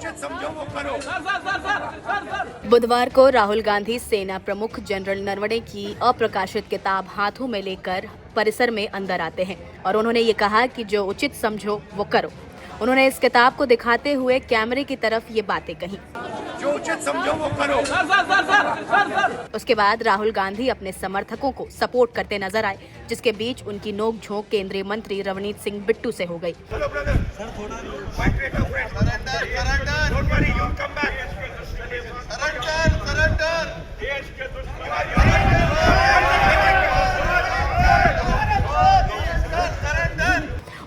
उचित समझो वो करो। बुधवार को राहुल गांधी सेना प्रमुख जनरल नरवणे की अप्रकाशित किताब हाथों में लेकर परिसर में अंदर आते हैं और उन्होंने ये कहा कि जो उचित समझो वो करो। उन्होंने इस किताब को दिखाते हुए कैमरे की तरफ ये बातें कही। जो उचित समझो वो करो। उसके बाद राहुल गांधी अपने समर्थकों को सपोर्ट करते नजर आए, जिसके बीच उनकी नोकझोंक केंद्रीय मंत्री रवनीत सिंह बिट्टू से हो गई।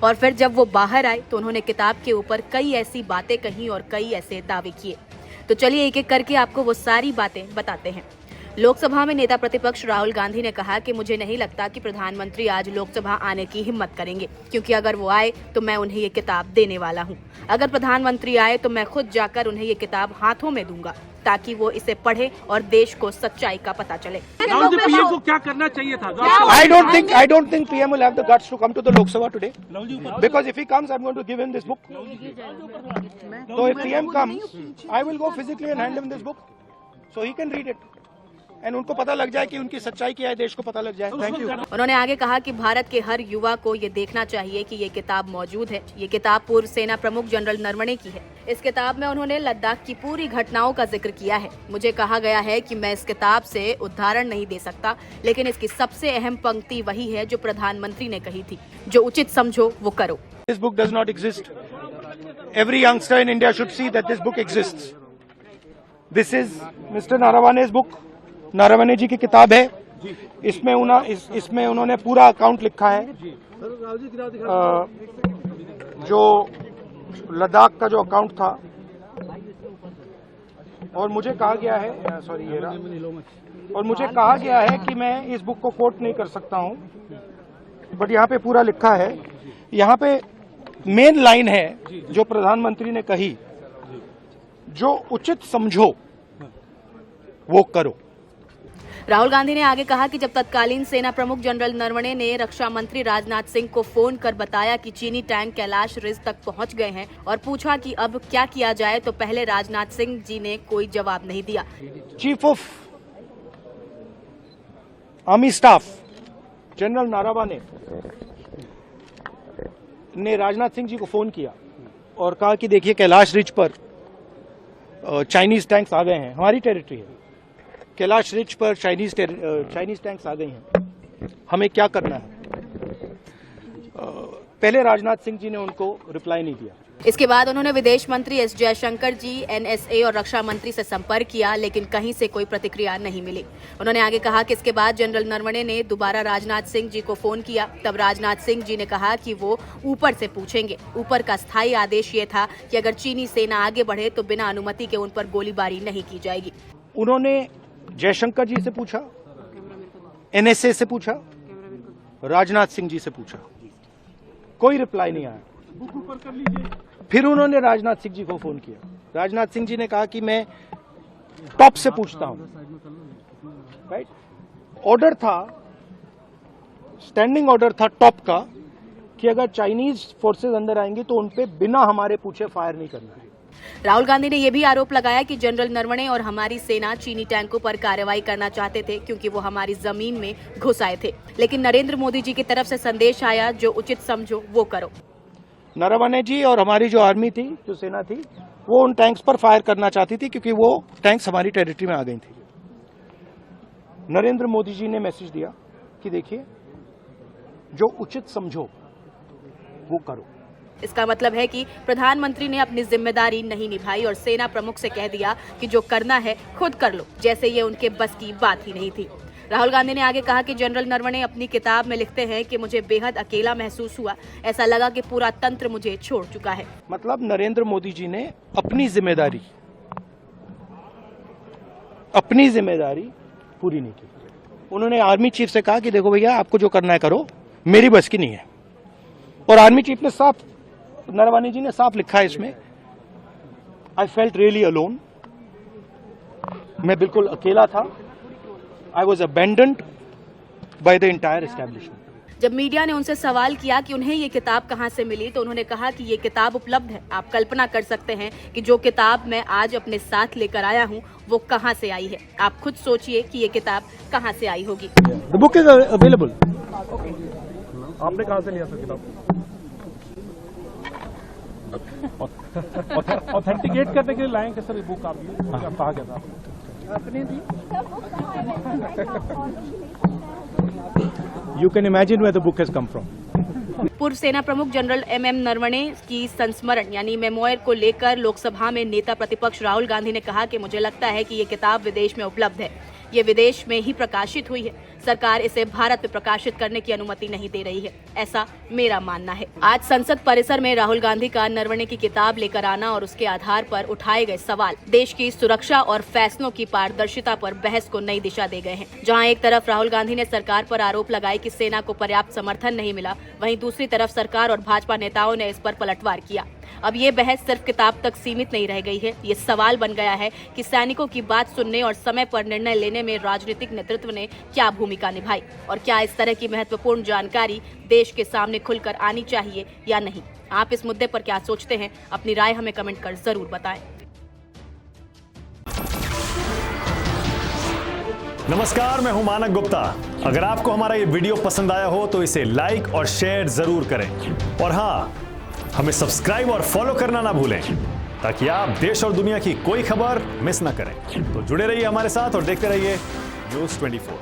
और फिर जब वो बाहर आए तो उन्होंने किताब के ऊपर कई ऐसी बातें कही और कई ऐसे दावे किए। तो चलिए एक एक करके आपको वो सारी बातें बताते हैं। लोकसभा में नेता प्रतिपक्ष राहुल गांधी ने कहा कि मुझे नहीं लगता कि प्रधानमंत्री आज लोकसभा आने की हिम्मत करेंगे, क्योंकि अगर वो आए तो मैं उन्हें ये किताब देने वाला हूँ। अगर प्रधानमंत्री आए तो मैं खुद जाकर उन्हें ये किताब हाथों में दूंगा ताकि वो इसे पढ़े और देश को सच्चाई का पता चले। राहुल जी, पीएम को क्या करना चाहिए था? I don't think PM will have the guts to come to the Lok Sabha today. Because if he comes, I'm going to give him this book. So if PM comes, I will go physically and hand him this book, so he can read it. And उनको पता लग जाए कि उनकी सच्चाई क्या है, देश को पता लग जाए। Thank you. उन्होंने आगे कहा कि भारत के हर युवा को ये देखना चाहिए कि ये किताब मौजूद है। ये किताब पूर्व सेना प्रमुख जनरल नरवणे की है। इस किताब में उन्होंने लद्दाख की पूरी घटनाओं का जिक्र किया है। मुझे कहा गया है कि मैं इस किताब से उदाहरण नहीं दे सकता, लेकिन इसकी सबसे अहम पंक्ति वही है जो प्रधानमंत्री ने कही थी, जो उचित समझो वो करो। This book does not exist. Every youngster in India should see that this book exists. This is Mr. Naravane's book. Naravane जी की किताब है। इसमें उन्होंने पूरा अकाउंट लिखा है। जो लद्दाख का जो अकाउंट था, और मुझे कहा गया है कि मैं इस बुक को कोट नहीं कर सकता हूं, बट यहाँ पे पूरा लिखा है। यहाँ पे मेन लाइन है जो प्रधानमंत्री ने कही, जो उचित समझो वो करो। राहुल गांधी ने आगे कहा कि जब तत्कालीन सेना प्रमुख जनरल नरवणे ने रक्षा मंत्री राजनाथ सिंह को फोन कर बताया कि चीनी टैंक कैलाश रिज तक पहुंच गए हैं और पूछा कि अब क्या किया जाए, तो पहले राजनाथ सिंह जी ने कोई जवाब नहीं दिया। Chief of army staff general Naravane ने राजनाथ सिंह जी को फोन किया और कहा कि देखिए कैलाश रिज पर चाइनीज टैंक्स आ गए हैं, हमारी टेरिटरी है, कैलाश रिज पर चाइनीज टैंक्स आ गई हैं, हमें क्या करना है। पहले राजनाथ सिंह जी ने उनको रिप्लाई नहीं दिया। इसके बाद उन्होंने विदेश मंत्री एस जयशंकर जी, एनएसए और रक्षा मंत्री से संपर्क किया, लेकिन कहीं से कोई प्रतिक्रिया नहीं मिली। उन्होंने आगे कहा कि इसके बाद जनरल नरवणे ने दोबारा राजनाथ सिंह जी को फोन किया। तब राजनाथ सिंह जी ने कहा कि वो ऊपर से पूछेंगे। ऊपर का स्थायी आदेश ये था कि अगर चीनी सेना आगे बढ़े तो बिना अनुमति के उन पर गोलीबारी नहीं की जाएगी। उन्होंने जयशंकर जी से पूछा, एनएसए से पूछा, राजनाथ सिंह जी से पूछा, कोई रिप्लाई नहीं आया। फिर उन्होंने राजनाथ सिंह जी को फोन किया। राजनाथ सिंह जी ने कहा कि मैं टॉप से पूछता हूं। राइट, ऑर्डर था, स्टैंडिंग ऑर्डर था टॉप का कि अगर चाइनीज फोर्सेस अंदर आएंगी तो उनपे बिना हमारे पूछे फायर नहीं करना है। राहुल गांधी ने यह भी आरोप लगाया कि जनरल नरवणे और हमारी सेना चीनी टैंकों पर कार्रवाई करना चाहते थे, क्योंकि वो हमारी जमीन में घुस आए थे। लेकिन नरेंद्र मोदी जी की तरफ से संदेश आया, जो उचित समझो वो करो। नरवणे जी और हमारी जो आर्मी थी, जो सेना थी, वो उन टैंक्स पर फायर करना चाहती थी, क्योंकि वो टैंक्स हमारी टेरिटरी में आ गई थी। नरेंद्र मोदी जी ने मैसेज दिया कि देखिए, जो उचित समझो वो करो। इसका मतलब है कि प्रधानमंत्री ने अपनी जिम्मेदारी नहीं निभाई और सेना प्रमुख से कह दिया कि जो करना है खुद कर लो, जैसे ये उनके बस की बात ही नहीं थी। राहुल गांधी ने आगे कहा कि जनरल नरवणे अपनी किताब में लिखते हैं कि मुझे बेहद अकेला महसूस हुआ, ऐसा लगा कि पूरा तंत्र मुझे छोड़ चुका है। मतलब नरेंद्र मोदी जी ने अपनी जिम्मेदारी पूरी नहीं की। उन्होंने आर्मी चीफ से कहा कि देखो भैया, आपको जो करना है करो, मेरी बस की नहीं है। और आर्मी चीफ ने साफ, नरवणे जी ने साफ लिखा है इसमें, आई फेल्ट रियली अलोन, मैं बिल्कुल अकेला था, I was abandoned by the entire establishment. जब मीडिया ने उनसे सवाल किया कि उन्हें ये किताब कहां से मिली तो उन्होंने कहा कि ये किताब उपलब्ध है। आप कल्पना कर सकते हैं कि जो किताब मैं आज अपने साथ लेकर आया हूं वो कहां से आई है। आप खुद सोचिए कि ये किताब कहां से आई होगी। The book is available. आपने कहाँ से लिया सर किताब? ऑथेंटिकेट करने के लिए लाएंगे सर ये बुक आप ये कहा गया था You can imagine where the book has come from. पूर्व सेना प्रमुख जनरल एम नरवणे की संस्मरण यानी मेमोयर को लेकर लोकसभा में नेता प्रतिपक्ष राहुल गांधी ने कहा कि मुझे लगता है कि ये किताब विदेश में उपलब्ध है। ये विदेश में ही प्रकाशित हुई है। सरकार इसे भारत में प्रकाशित करने की अनुमति नहीं दे रही है, ऐसा मेरा मानना है। आज संसद परिसर में राहुल गांधी का नरवणे की किताब लेकर आना और उसके आधार पर उठाए गए सवाल देश की सुरक्षा और फैसलों की पारदर्शिता पर बहस को नई दिशा दे गए हैं। जहां एक तरफ राहुल गांधी ने सरकार पर आरोप लगाए कि सेना को पर्याप्त समर्थन नहीं मिला, वहीं दूसरी तरफ सरकार और भाजपा नेताओं ने इस पर पलटवार किया। अब ये बहस सिर्फ किताब तक सीमित नहीं रह गई है। ये सवाल बन गया है कि सैनिकों की बात सुनने और समय पर निर्णय लेने में राजनीतिक नेतृत्व ने क्या भूमिका निभाई और क्या इस तरह की महत्वपूर्ण जानकारी देश के सामने खुलकर आनी चाहिए या नहीं। आप इस मुद्दे पर क्या सोचते हैं? अपनी राय हमें कमेंट कर जरूर बताएं। नमस्कार, मैं हूं मानक गुप्ता। अगर आपको हमारा ये वीडियो पसंद आया हो तो इसे लाइक और शेयर जरूर करें और हाँ, हमें सब्सक्राइब और फॉलो करना ना भूलें ताकि आप देश और दुनिया की कोई खबर मिस ना करें। तो जुड़े रहिए हमारे साथ और देखते रहिए न्यूज़ 24।